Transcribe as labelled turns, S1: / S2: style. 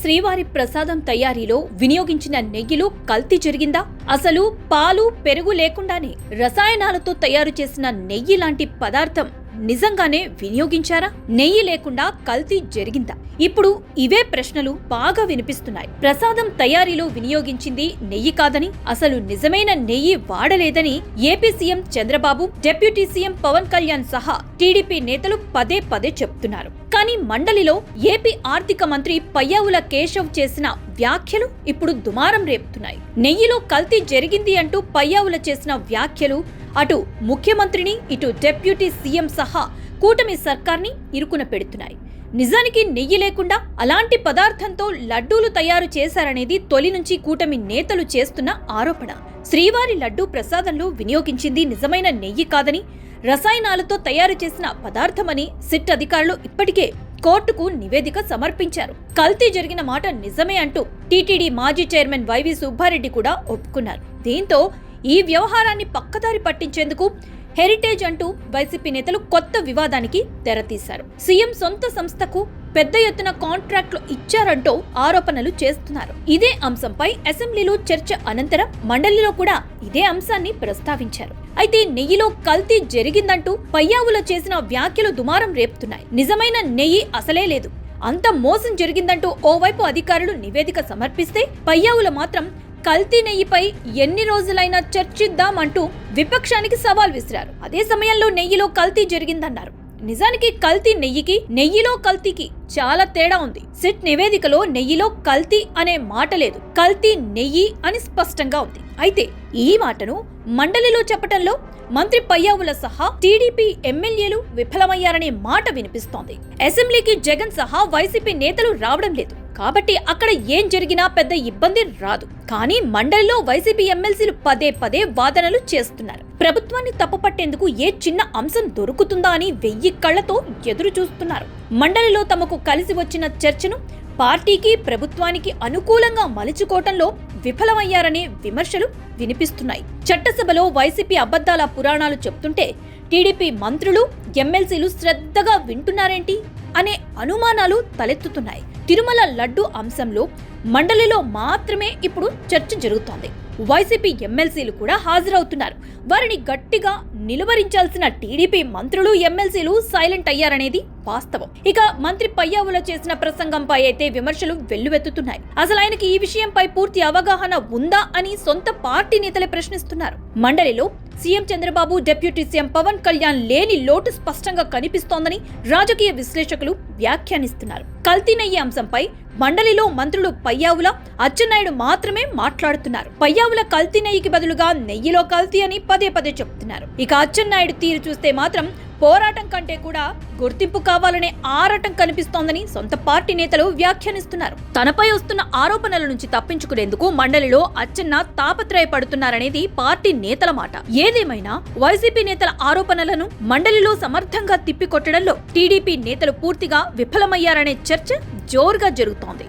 S1: శ్రీవారి ప్రసాదం తయారీలో వినియోగించిన నెయ్యిలో కల్తీ జరిగిందా? అసలు పాలు, పెరుగు లేకుండానే రసాయనాలతో తయారు చేసిన నెయ్యి లాంటి పదార్థం నిజంగానే వినియోగించారా? నెయ్యి లేకుండా కల్తీ జరిగిందా? ఇప్పుడు ఇవే ప్రశ్నలు బాగా వినిపిస్తున్నాయి. ప్రసాదం తయారీలో వినియోగించింది నెయ్యి కాదని, అసలు నిజమైన నెయ్యి వాడలేదని AP CM Chandrababu, deputy CM Pawan Kalyan సహా టీడీపీ నేతలు పదే పదే చెప్తున్నారు. కానీ మండలిలో ఏపీ ఆర్థిక మంత్రి పయ్యావుల కేశవ్ చేసిన వ్యాఖ్యలు ఇప్పుడు దుమారం రేపుతున్నాయి. నెయ్యిలో కల్తీ జరిగింది అంటూ పయ్యావుల చేసిన వ్యాఖ్యలు అటు ముఖ్యమంత్రిని, ఇటు డిప్యూటీ సీఎం సహా కూటమి సర్కార్ని ఇరుకున పెడుతున్నాయి. నిజానికి నెయ్యి లేకుండా అలాంటి పదార్థంతో లడ్డూలు తయారు చేశారనేది తొలి నుంచి కూటమి నేతలు చేస్తున్న ఆరోపణ. శ్రీవారి లడ్డూ ప్రసాదంలో వినియోగించింది నిజమైన నెయ్యి కాదని, రసాయనాలతో తయారు చేసిన పదార్థమని సిట్ అధికారులు ఇప్పటికే కోర్టుకు నివేదిక సమర్పించారు. కల్తీ జరిగిన మాట నిజమే అంటూ టీటీడీ మాజీ చైర్మన్ వైవి సుబ్బారెడ్డి కూడా ఒప్పుకున్నారు. దీంతో ఈ వ్యవహారాన్ని పక్కదారి పట్టించేందుకు హెరిటేజ్ అంటూ వైసీపీ నేతలు కొత్త వివాదానికి తెరతీశారు. సీఎం సొంత సంస్థకు పెద్ద ఎత్తున కాంట్రాక్టులు ఇచ్చారంటూ ఆరోపణలు చేస్తున్నారు. ఇదే అంశంపై అసెంబ్లీలో చర్చ అనంతరం మండలిలో కూడా ఇదే అంశాన్ని ప్రస్తావించారు. అయితే నెయ్యిలో కల్తీ జరిగిందంటూ పయ్యావుల చేసిన వ్యాఖ్యలు దుమారం రేపుతున్నాయి. నిజమైన నెయ్యి అసలే లేదు, అంత మోసం జరిగిందంటూ ఓవైపు అధికారులు నివేదిక సమర్పిస్తే, పయ్యావుల మాత్రం కల్తీ నెయ్యిపై ఎన్ని రోజులైనా చర్చిద్దామంటూ విపక్షానికి సవాల్ విసిరారు. అదే సమయంలో నెయ్యిలో కల్తీ జరిగిందన్నారు. నిజానికి కల్తీ నెయ్యికి, నెయ్యిలో కల్తీకి చాలా తేడా ఉంది. సిట్ నివేదికలో నెయ్యిలో కల్తీ అనే మాట లేదు, కల్తీ నెయ్యి అని స్పష్టంగా ఉంది. అయితే ఈ మాటను మండలిలో చెప్పటంలో మంత్రి పయ్యావుల సహా టీడీపీ ఎమ్మెల్యేలు విఫలమయ్యారనే మాట వినిపిస్తోంది. అసెంబ్లీకి జగన్ సహా వైసీపీ నేతలు రావడం లేదు కాబట్టి అక్కడ ఏం జరిగినా పెద్ద ఇబ్బంది రాదు. కానీ మండలిలో వైసీపీ ఎమ్మెల్సీలు పదే పదే వాదనలు చేస్తున్నారు. ప్రభుత్వాన్ని తప్పుపట్టేందుకు ఏ చిన్న అంశం దొరుకుతుందా అని 1000 కళ్లతో ఎదురు చూస్తున్నారు. మండలిలో తమకు కలిసి వచ్చిన చర్చను పార్టీకి, ప్రభుత్వానికి అనుకూలంగా మలుచుకోవటంలో విఫలమయ్యారనే విమర్శలు వినిపిస్తున్నాయి. చట్టసభలో వైసీపీ అబద్ధాల పురాణాలు చెప్తుంటే టీడీపీ మంత్రులు, ఎమ్మెల్సీలు శ్రద్ధగా వింటున్నారేంటి అనే అనుమానాలు తలెత్తుతున్నాయి. తిరుమల లడ్డు అంశంలో మండలిలో మాత్రమే ఇప్పుడు చర్చ జరుగుతోంది. వైసీపీ ఎమ్మెల్సీలు కూడా హాజరవుతున్నారు. వారిని గట్టిగా నిలువరించాల్సిన టీడీపీ మంత్రులు, ఎమ్మెల్సీలు సైలెంట్ అయ్యారనేది వాస్తవం. ఇక మంత్రి పయ్యావుల చేసిన ప్రసంగంపై అయితే విమర్శలు వెల్లువెత్తుతున్నాయి. అసలు ఆయనకి ఈ విషయంపై పూర్తి అవగాహన ఉందా అని సొంత పార్టీ నేతలే ప్రశ్నిస్తున్నారు. మండలిలో CM Chandrababu, deputy CM Pawan Kalyan లేని లోటు స్పష్టంగా కనిపిస్తోందని రాజకీయ విశ్లేషకులు వ్యాఖ్యానిస్తున్నారు. కల్తీ నెయ్యి అంశంపై మండలిలో మంత్రులు పయ్యావుల, అచ్చెన్నాయుడు మాత్రమే మాట్లాడుతున్నారు. పయ్యావుల కల్తీ నెయ్యికి బదులుగా నెయ్యిలో కల్తీ అని పదే పదే చెప్తున్నారు. ఇక అచ్చెన్నాయుడు తీరు చూస్తే మాత్రం పోరాటం కంటే కూడా గుర్తింపు కావాలనే ఆరాటం కనిపిస్తోందని సొంత పార్టీ నేతలు వ్యాఖ్యానిస్తున్నారు. తనపై వస్తున్న ఆరోపణల నుంచి తప్పించుకునేందుకు మండలిలో అచ్చెన్న తాపత్రయపడుతున్నారనేది పార్టీ నేతల మాట. ఏదేమైనా వైసీపీ నేతల ఆరోపణలను మండలిలో సమర్థంగా తిప్పికొట్టడంలో టీడీపీ నేతలు పూర్తిగా విఫలమయ్యారనే చర్చ జోరుగా జరుగుతోంది.